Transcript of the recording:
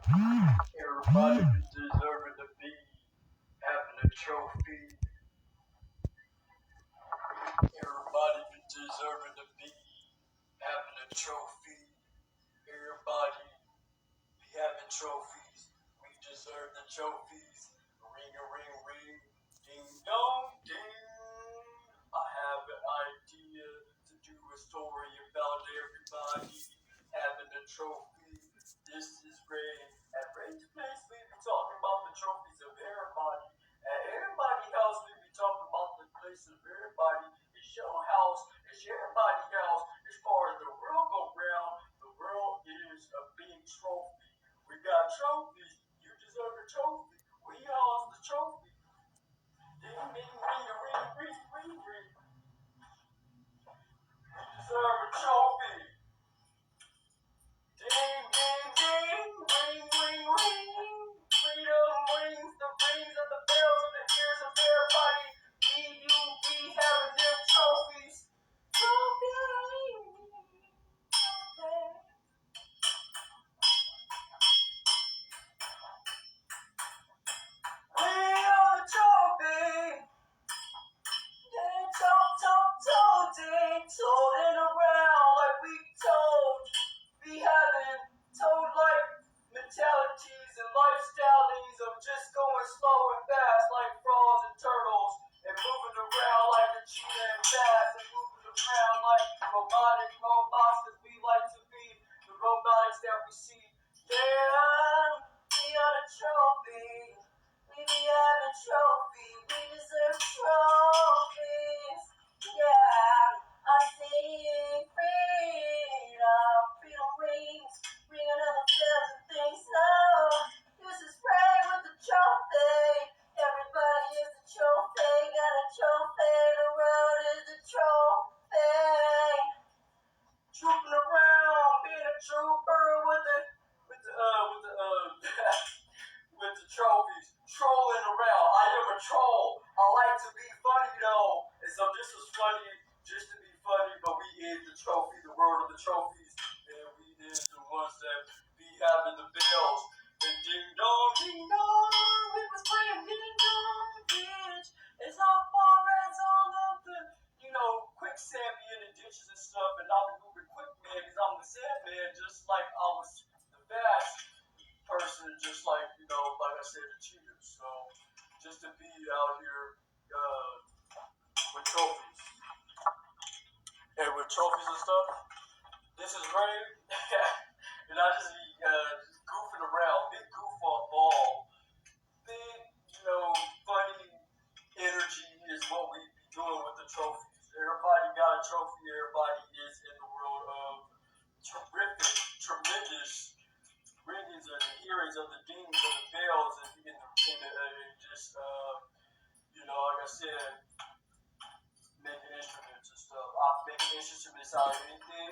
Everybody be deserving to be having a trophy. Everybody be deserving to be having a trophy. Everybody be having trophies. We deserve the trophies. Ring a ring ring. Ding dong ding. I have an idea to do a story about everybody having a trophy. This is Ray. At Ray's Place, we be talking about the trophies of everybody. At everybody house, we be talking about the place of everybody. It's your house. It's everybody's house. As far as the world go round, the world is a big trophy. We got trophies. You deserve a trophy. We all the trophy. Ding ding ring a ring ring ring ring. You deserve a trophy. Ding ding ding ring ring ring. Freedom rings the rings of the bells of the ears of everybody. We having them trophies. Trophies. We are the trophy. Toting around like we told. We having told life mentalities and lifestyles of just going slow and fast like frogs and turtles and moving around like a cheetah and fast and moving around like robotic robots that we like to be, the robotics that we see. Yeah, we are the trophy. We be having trophy. We deserve trophies. Yeah, I sing freedom. Freedom rings. Ring another bells and things. No, this is Ray with the trophy. Everybody is the trophy. Got a trophy. The world is the trophy. Trooping around, being a trooper with the with the trophies, trolling around. I am a troll. I like to be funny though, and so this was funny just to be funny. But we is the trophy, the world of the trophies, and we is the ones that be having the bells. And ding dong, we was playing ding dong, bitch. As far as all of the, quicksand be in the ditches and stuff, and I'll be moving quick, man, because I'm the Sandman, just like I was the fast person, just like I said, the cheaters. So just to be out here with trophies and with trophies and stuff. This is Ray, and I just be just goofing around, big goof on ball, big funny energy is what we be doing with the trophies. Everybody got a trophy. Everybody is in the world of terrific, tremendous ringings and the hearings of the dings and the bells and just like I said, making instruments and stuff. I make instruments out of anything.